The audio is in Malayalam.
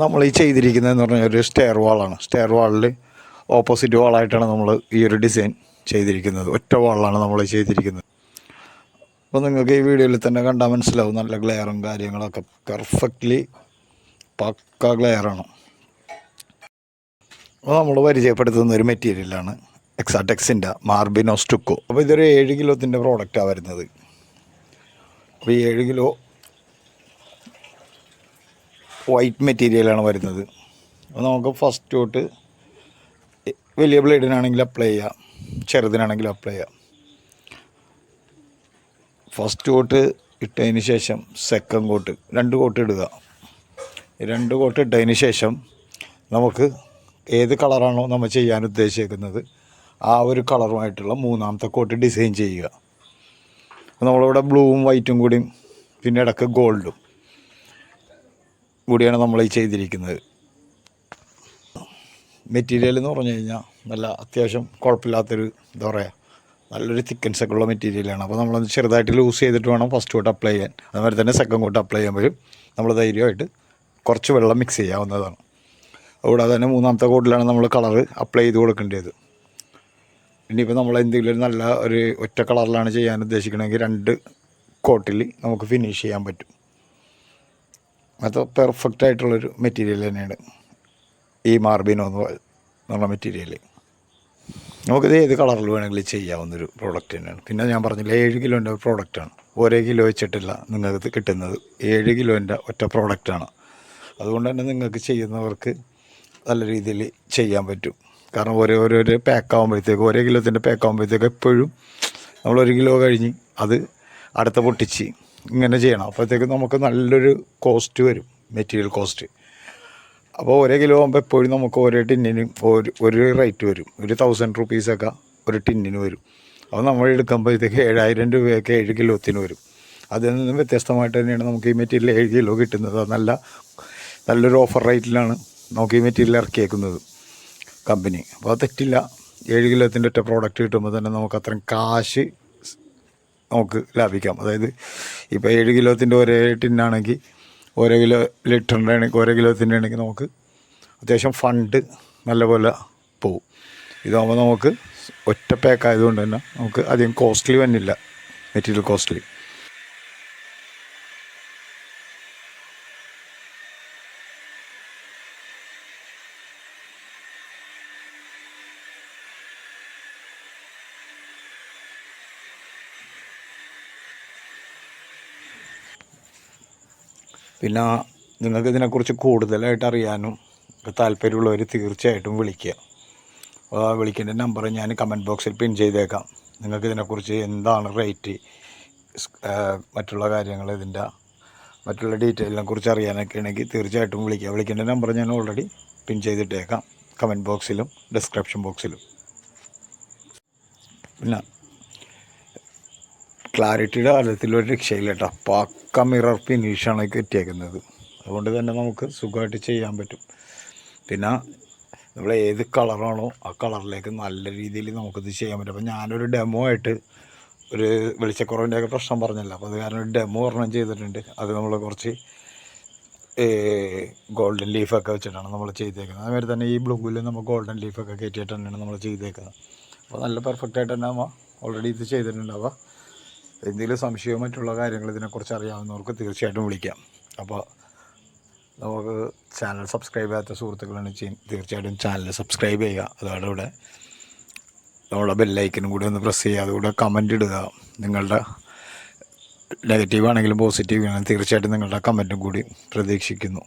നമ്മൾ ഈ ചെയ്തിരിക്കുന്നതെന്ന് പറഞ്ഞാൽ ഒരു സ്റ്റെയർ വാളാണ്. സ്റ്റെയർ വാളിൽ ഓപ്പോസിറ്റ് വാളായിട്ടാണ് നമ്മൾ ഈ ഒരു ഡിസൈൻ ചെയ്തിരിക്കുന്നത്. ഒറ്റ വാളാണ് നമ്മൾ ചെയ്തിരിക്കുന്നത്. അപ്പോൾ നിങ്ങൾക്ക് ഈ വീഡിയോയിൽ തന്നെ കണ്ടാൽ മനസ്സിലാവും, നല്ല ഗ്ലെയറും കാര്യങ്ങളൊക്കെ പെർഫെക്റ്റ്ലി പക്ക ഗ്ലെയറാണ്. അപ്പോൾ നമ്മൾ പരിചയപ്പെടുത്തുന്ന ഒരു മെറ്റീരിയലാണ് എക്സാടെക്സിൻ്റെ മാർബെനോ സ്റ്റുക്കോ. അപ്പോൾ ഇതൊരു 7 കിലോത്തിൻ്റെ പ്രോഡക്റ്റാണ് വരുന്നത്. അപ്പോൾ ഈ 7 കിലോ വൈറ്റ് മെറ്റീരിയലാണ് വരുന്നത്. അപ്പോൾ നമുക്ക് ഫസ്റ്റ് തൊട്ട് വലിയ ബ്ലേഡിനാണെങ്കിൽ അപ്ലൈ ചെയ്യാം, ചെറുതിനാണെങ്കിൽ അപ്ലൈ ചെയ്യാം. ഫസ്റ്റ് കോട്ട് ഇട്ടതിന് ശേഷം സെക്കൻഡ് കോട്ട് 2 കോട്ട് ഇടുക. 2 കോട്ട് ഇട്ടതിന് ശേഷം നമുക്ക് ഏത് കളറാണോ നമ്മൾ ചെയ്യാൻ ഉദ്ദേശിക്കുന്നത് ആ ഒരു കളറുമായിട്ടുള്ള 3ാമത്തെ കോട്ട് ഡിസൈൻ ചെയ്യുക. നമ്മളിവിടെ ബ്ലൂവും വൈറ്റും കൂടിയും പിന്നെ ഇടയ്ക്ക് ഗോൾഡും കൂടിയാണ് നമ്മൾ ഈ ചെയ്തിരിക്കുന്നത്. മെറ്റീരിയൽ എന്ന് പറഞ്ഞു കഴിഞ്ഞാൽ നല്ല അത്യാവശ്യം കുഴപ്പമില്ലാത്തൊരു എന്താ പറയുക, നല്ലൊരു തിക്കൻസൊക്കെ ഉള്ള മെറ്റീരിയലാണ്. അപ്പോൾ നമ്മളത് ചെറുതായിട്ട് ലൂസ് ചെയ്തിട്ട് വേണം ഫസ്റ്റ് കോട്ട് അപ്ലൈ ചെയ്യാൻ. അതുപോലെ തന്നെ സെക്കൻഡ് കോട്ട് അപ്ലൈ ചെയ്യുമ്പോഴും നമ്മൾ ധൈര്യമായിട്ട് കുറച്ച് വെള്ളം മിക്സ് ചെയ്യാവുന്നതാണ്. അതുകൂടാതെ തന്നെ 3ാമത്തെ കോട്ടിലാണ് നമ്മൾ കളർ അപ്ലൈ ചെയ്ത് കൊടുക്കേണ്ടത്. ഇനിയിപ്പോൾ നമ്മൾ എന്തെങ്കിലും ഒരു നല്ല ഒരു ഒറ്റ കളറിലാണ് ചെയ്യാൻ ഉദ്ദേശിക്കണമെങ്കിൽ 2 കോട്ടിൽ നമുക്ക് ഫിനിഷ് ചെയ്യാൻ പറ്റും. അത് പെർഫെക്റ്റ് ആയിട്ടുള്ളൊരു മെറ്റീരിയൽ തന്നെയാണ് ഈ മാർബെനോ എന്ന് പറഞ്ഞ മെറ്റീരിയൽ. നമുക്കിത് ഏത് കളറിൽ വേണമെങ്കിലും ചെയ്യാവുന്നൊരു പ്രോഡക്റ്റ് തന്നെയാണ്. പിന്നെ ഞാൻ പറഞ്ഞില്ല, 7 കിലോൻ്റെ പ്രോഡക്റ്റാണ്. ഓരോ കിലോ വെച്ചിട്ടില്ല നിങ്ങൾക്ക് കിട്ടുന്നത്, 7 കിലോൻ്റെ ഒറ്റ പ്രോഡക്റ്റാണ്. അതുകൊണ്ട് തന്നെ നിങ്ങൾക്ക് ചെയ്യുന്നവർക്ക് നല്ല രീതിയിൽ ചെയ്യാൻ പറ്റും. കാരണം ഓരോരോ പാക്കാകുമ്പോഴത്തേക്ക്, 1 കിലോത്തിൻ്റെ പാക്കാകുമ്പോഴത്തേക്ക് എപ്പോഴും നമ്മൾ 1 കിലോ കഴിഞ്ഞ് അത് അടുത്ത പൊട്ടിച്ച് ഇങ്ങനെ ചെയ്യണം. അപ്പോഴത്തേക്ക് നമുക്ക് നല്ലൊരു കോസ്റ്റ് വരും, മെറ്റീരിയൽ കോസ്റ്റ്. അപ്പോൾ 1 കിലോ ആകുമ്പോൾ എപ്പോഴും നമുക്ക് ഓരോ ടിന്നിനും ഒരു റേറ്റ് വരും. ഒരു 1000 റുപ്പീസൊക്കെ ഒരു ടിന്നിന് വരും. അപ്പോൾ നമ്മൾ എടുക്കുമ്പോഴത്തേക്ക് 7000 രൂപയൊക്കെ 7 കിലോത്തിന് വരും. അതിൽ നിന്നും വ്യത്യസ്തമായിട്ട് തന്നെയാണ് നമുക്ക് ഈ മെറ്റീരിയൽ 7 കിലോ കിട്ടുന്നത്. നല്ലൊരു ഓഫർ റേറ്റിലാണ് നമുക്ക് ഈ മെറ്റീരിയൽ ഇറക്കിയേക്കുന്നത് കമ്പനി. അപ്പോൾ അത് തെറ്റില്ല. 7 കിലോത്തിൻ്റെ ഒറ്റ പ്രോഡക്റ്റ് കിട്ടുമ്പോൾ തന്നെ നമുക്ക് അത്രയും കാശ് നമുക്ക് ലാഭിക്കാം. അതായത് ഇപ്പോൾ 7 കിലോത്തിൻ്റെ ഒരേ ടിന്നാണെങ്കിൽ 1 കിലോ ലിറ്ററിൻ്റെ ആണെങ്കിൽ 1 കിലോത്തിൻ്റെ ആണെങ്കിൽ നമുക്ക് അത്യാവശ്യം ഫണ്ട് നല്ലപോലെ പോവും. ഇതാകുമ്പോൾ നമുക്ക് ഒറ്റ പാക്ക് ആയതുകൊണ്ട് തന്നെ നമുക്ക് അധികം കോസ്റ്റ്ലി വന്നില്ല, മെറ്റീരിയൽ കോസ്റ്റ്ലി. പിന്നെ നിങ്ങൾക്ക് ഇതിനെക്കുറിച്ച് കൂടുതലായിട്ട് അറിയാനും താല്പര്യമുള്ളവർ തീർച്ചയായിട്ടും വിളിക്കുക. വിളിക്കേണ്ട നമ്പർ ഞാൻ കമൻറ്റ് ബോക്സിൽ പിൻ ചെയ്തേക്കാം. നിങ്ങൾക്ക് ഇതിനെക്കുറിച്ച് എന്താണ് റേറ്റ്, മറ്റുള്ള കാര്യങ്ങൾ, ഇതിൻ്റെ മറ്റുള്ള ഡീറ്റെയിലിനെ കുറിച്ച് അറിയാനൊക്കെ ആണെങ്കിൽ തീർച്ചയായിട്ടും വിളിക്കുക. വിളിക്കേണ്ട നമ്പർ ഞാൻ ഓൾറെഡി പിൻ ചെയ്തിട്ടേക്കാം കമൻറ്റ് ബോക്സിലും ഡിസ്ക്രിപ്ഷൻ ബോക്സിലും. പിന്നെ ക്ലാരിറ്റിയുടെ കാര്യത്തിലൊരു രക്ഷയില്ല കേട്ടോ. പക്ക മിറർ ഫിനിഷാണ് കിട്ടിയേക്കുന്നത്. അതുകൊണ്ട് തന്നെ നമുക്ക് സുഖമായിട്ട് ചെയ്യാൻ പറ്റും. പിന്നെ നമ്മൾ ഏത് കളറാണോ ആ കളറിലേക്ക് നല്ല രീതിയിൽ നമുക്കിത് ചെയ്യാൻ പറ്റും. അപ്പോൾ ഞാനൊരു ഡെമോ ആയിട്ട് ഒരു വെളിച്ചക്കുറവിൻ്റെയൊക്കെ പ്രശ്നം പറഞ്ഞല്ലോ, അപ്പോൾ അത് കാരണം ഒരു ഡെമോ ഒരെണ്ണം ചെയ്തിട്ടുണ്ട്. അത് നമ്മൾ കുറച്ച് ഗോൾഡൻ ലീഫൊക്കെ വെച്ചിട്ടാണ് നമ്മൾ ചെയ്തേക്കുന്നത്. അതുമാതിരി തന്നെ ഈ ബ്ലൂവിൽ നമ്മൾ ഗോൾഡൻ ലീഫൊക്കെ കയറ്റിയിട്ട് തന്നെയാണ് നമ്മൾ ചെയ്തേക്കുന്നത്. അപ്പോൾ നല്ല പെർഫെക്റ്റായിട്ട് തന്നെ നമ്മൾ ഓൾറെഡി ഇത് ചെയ്തിട്ടുണ്ട്. അപ്പോൾ എന്തെങ്കിലും സംശയമോ മറ്റുള്ള കാര്യങ്ങൾ ഇതിനെക്കുറിച്ച് അറിയാവുന്നവർക്ക് തീർച്ചയായിട്ടും വിളിക്കാം. അപ്പോൾ നമുക്ക് ചാനൽ സബ്സ്ക്രൈബ് ചെയ്യാത്ത സുഹൃത്തുക്കളാണ് തീർച്ചയായിട്ടും ചാനൽ സബ്സ്ക്രൈബ് ചെയ്യുക. അതോടെ നമ്മുടെ ബെല്ലൈക്കനും കൂടി ഒന്ന് പ്രസ് ചെയ്യുക. അതുകൂടെ കമൻ്റ് ഇടുക. നിങ്ങളുടെ നെഗറ്റീവ് ആണെങ്കിലും പോസിറ്റീവ് ആണെങ്കിലും തീർച്ചയായിട്ടും നിങ്ങളുടെ കമൻറ്റും കൂടി പ്രതീക്ഷിക്കുന്നു.